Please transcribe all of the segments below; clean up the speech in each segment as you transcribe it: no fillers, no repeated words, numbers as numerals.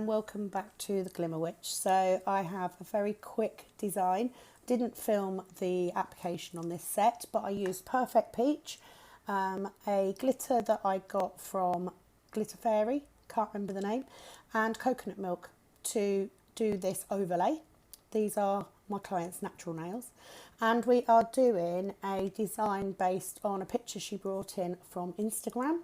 Welcome back to the Glimmer Witch. So I have a very quick design. Didn't film the application on this set, but I used Perfect Peach, a glitter that I got from Glitter Fairy, can't remember the name, and coconut milk to do this overlay. These are my client's natural nails, and we are doing a design based on a picture she brought in from Instagram.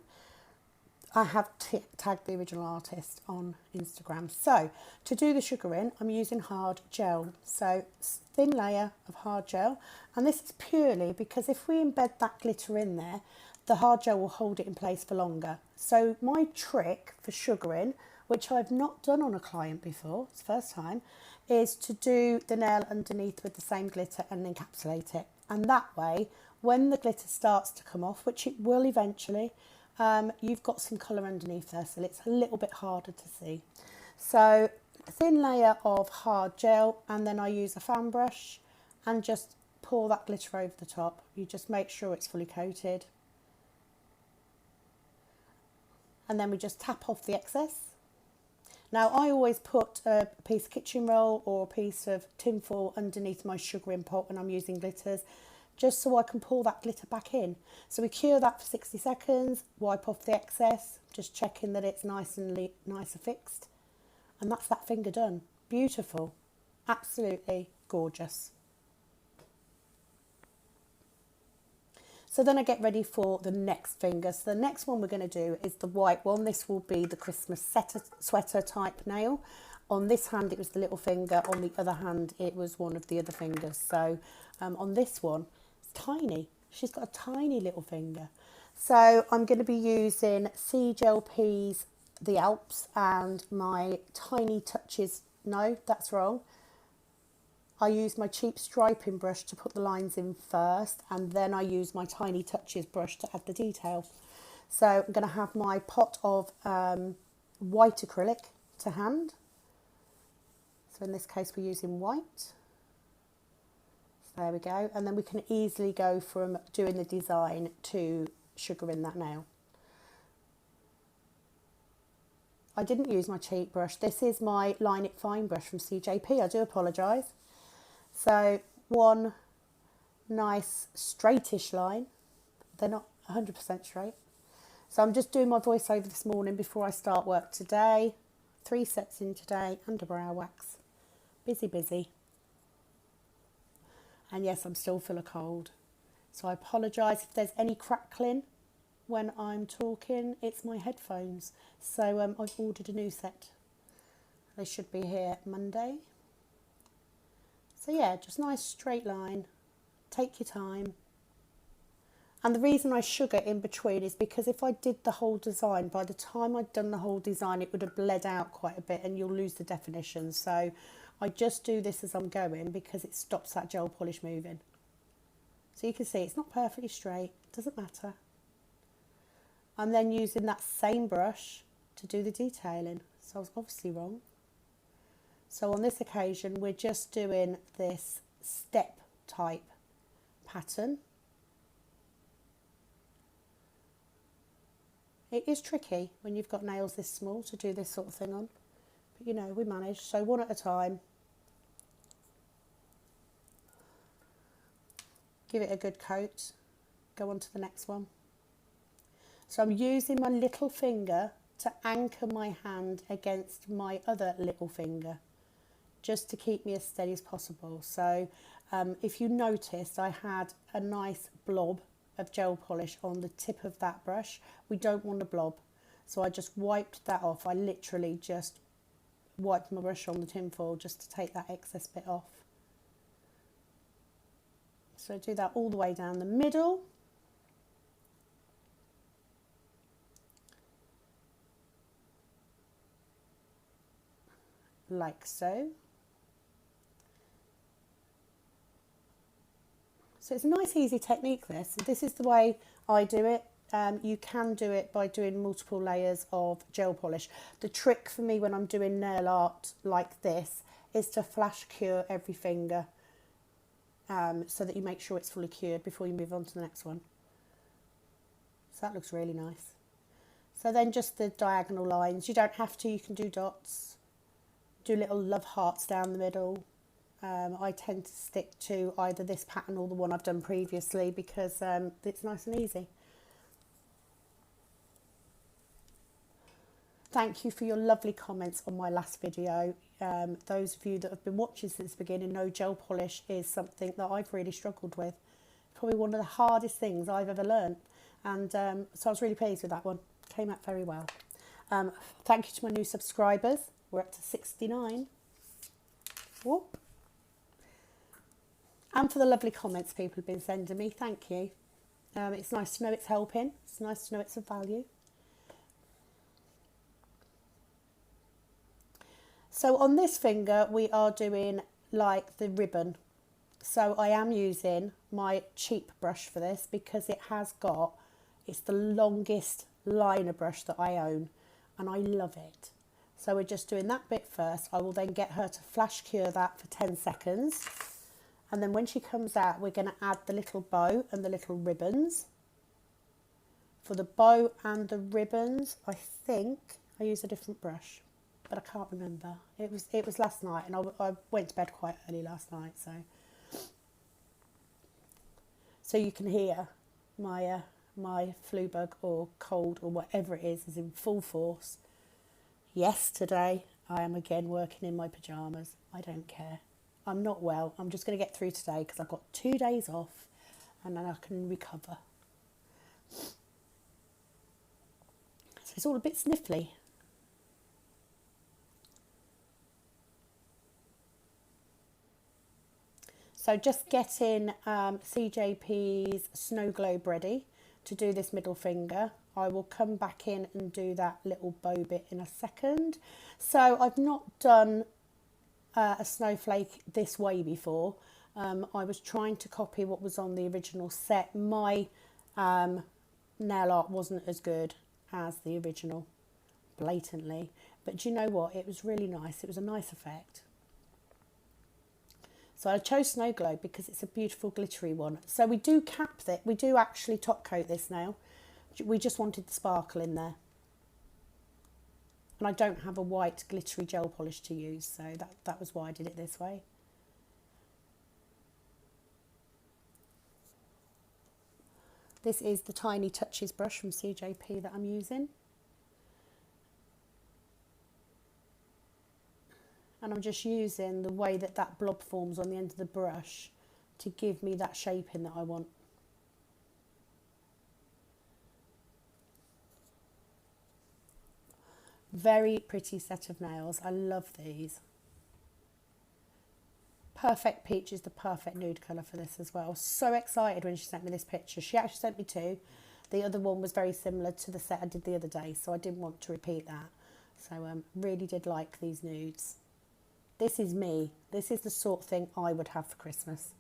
I have tagged the original artist on Instagram. So to do the sugaring, I'm using hard gel. So thin layer of hard gel. And this is purely because if we embed that glitter in there, the hard gel will hold it in place for longer. So my trick for sugaring, which I've not done on a client before, it's the first time, is to do the nail underneath with the same glitter and encapsulate it. And that way, when the glitter starts to come off, which it will eventually, you've got some colour underneath there, so it's a little bit harder to see. So a thin layer of hard gel, and then I use a fan brush and just pour that glitter over the top. You just make sure it's fully coated. And then we just tap off the excess. Now I always put a piece of kitchen roll or a piece of tin foil underneath my sugaring pot when I'm using glitters, just so I can pull that glitter back in. So we cure that for 60 seconds, wipe off the excess, just checking that it's nice and fixed. And that's that finger done. Beautiful. Absolutely gorgeous. So then I get ready for the next finger. So the next one we're going to do is the white one. This will be the Christmas sweater type nail. On this hand it was the little finger, on the other hand it was one of the other fingers. So on this one, tiny. She's got a tiny little finger. So I'm going to be using CGLP's The Alps and my Tiny Touches. No, that's wrong. I use my cheap striping brush to put the lines in first, and then I use my Tiny Touches brush to add the detail. So I'm going to have my pot of white acrylic to hand. So in this case we're using white. There we go, and then we can easily go from doing the design to sugaring that nail. I didn't use my cheap brush. This is my Line It Fine brush from CJP. I do apologise. So one nice straightish line. They're not 100% straight. So I'm just doing my voiceover this morning before I start work today. 3 sets in today, under brow wax. Busy, busy. And yes, I'm still full of cold. So I apologise if there's any crackling when I'm talking. It's my headphones. So I've ordered a new set. They should be here Monday. So yeah, just nice straight line. Take your time. And the reason I sugar in between is because if I did the whole design, by the time I'd done the whole design, it would have bled out quite a bit and you'll lose the definition. So I just do this as I'm going because it stops that gel polish moving. So you can see it's not perfectly straight, doesn't matter. I'm then using that same brush to do the detailing. So I was obviously wrong. So on this occasion, we're just doing this step type pattern. It is tricky when you've got nails this small to do this sort of thing on. But you know, we manage. So one at a time. Give it a good coat, go on to the next one. So I'm using my little finger to anchor my hand against my other little finger, just to keep me as steady as possible. So if you noticed, I had a nice blob of gel polish on the tip of that brush. We don't want a blob. So I just wiped that off. I literally just wiped my brush on the tinfoil just to take that excess bit off. So do that all the way down the middle. Like so. So it's a nice easy technique this. This is the way I do it. you can do it by doing multiple layers of gel polish. The trick for me when I'm doing nail art like this is to flash cure every finger, so that you make sure it's fully cured before you move on to the next one. So that looks really nice. So then just the diagonal lines. You don't have to, you can do dots, do little love hearts down the middle. I tend to stick to either this pattern or the one I've done previously because it's nice and easy. Thank you for your lovely comments on my last video. Those of you that have been watching since the beginning know gel polish is something that I've really struggled with. Probably one of the hardest things I've ever learned. And so I was really pleased with that one. Came out very well. Thank you to my new subscribers. We're up to 69. Whoop. And for the lovely comments people have been sending me. Thank you. It's nice to know it's helping. It's nice to know it's of value. So on this finger we are doing like the ribbon. So I am using my cheap brush for this because it's the longest liner brush that I own and I love it. So we're just doing that bit first. I will then get her to flash cure that for 10 seconds. And then when she comes out, we're going to add the little bow and the little ribbons. For the bow and the ribbons, I think I use a different brush, but I can't remember. It was last night, and I went to bed quite early last night, so you can hear my flu bug or cold or whatever it is in full force. Yes, today I am again working in my pyjamas. I don't care. I'm not well. I'm just going to get through today because I've got 2 days off and then I can recover. So it's all a bit sniffly. So just getting CJP's Snow Globe ready to do this middle finger. I will come back in and do that little bow bit in a second. So I've not done a snowflake this way before. I was trying to copy what was on the original set. My nail art wasn't as good as the original, blatantly. But do you know what? It was really nice. It was a nice effect. So I chose Snow Globe because it's a beautiful glittery one. So we do cap it. We do actually top coat this now. We just wanted the sparkle in there. And I don't have a white glittery gel polish to use, so that was why I did it this way. This is the Tiny Touches brush from CJP that I'm using. And I'm just using the way that blob forms on the end of the brush to give me that shaping that I want. Very pretty set of nails. I love these. Perfect Peach is the perfect nude colour for this as well. So excited when she sent me this picture. She actually sent me two. The other one was very similar to the set I did the other day, so I didn't want to repeat that. So really did like these nudes. This is me. This is the sort of thing I would have for Christmas.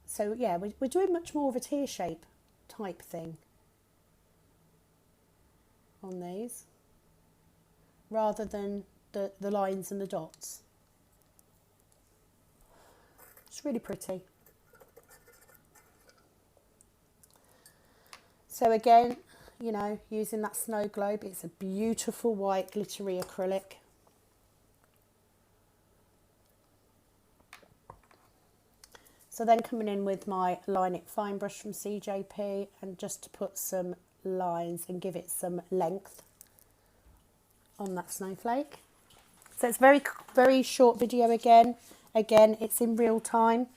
So yeah, we're doing much more of a tear shape type thing on these, rather than the lines and the dots. It's really pretty. So again, you know, using that Snow Globe, it's a beautiful white glittery acrylic. So then coming in with my Line It Fine brush from CJP, and just to put some lines and give it some length on that snowflake. So it's very short video again. Again, it's in real time.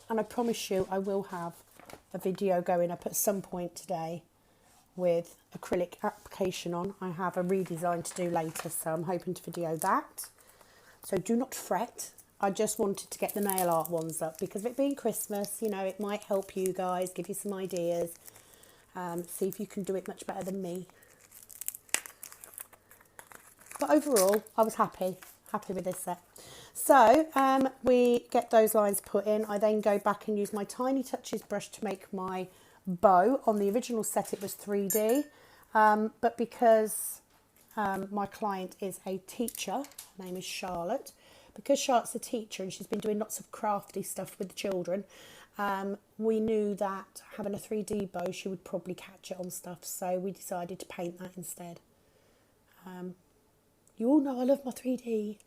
And I promise you I will have a video going up at some point today with acrylic application on. I have a redesign to do later, so I'm hoping to video that. So do not fret. I just wanted to get the nail art ones up because of it being Christmas, you know, it might help you guys, give you some ideas. See if you can do it much better than me. but overall I was happy with this set. So we get those lines put in. I then go back and use my Tiny Touches brush to make my bow. On the original set it was 3D, but because my client is a teacher, her name is Charlotte, because Charlotte's a teacher and she's been doing lots of crafty stuff with the children, we knew that having a 3D bow, she would probably catch it on stuff, so we decided to paint that instead. You all know I love my 3D.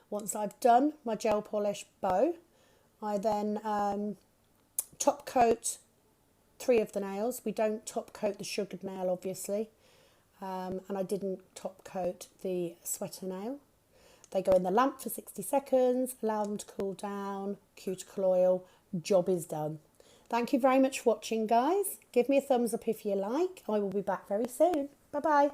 Once I've done my gel polish bow, I then top coat 3 of the nails. We don't top coat the sugared nail, obviously, and I didn't top coat the sweater nail. They go in the lamp for 60 seconds, allow them to cool down, cuticle oil, job is done. Thank you very much for watching, guys. Give me a thumbs up if you like. I will be back very soon. Bye-bye.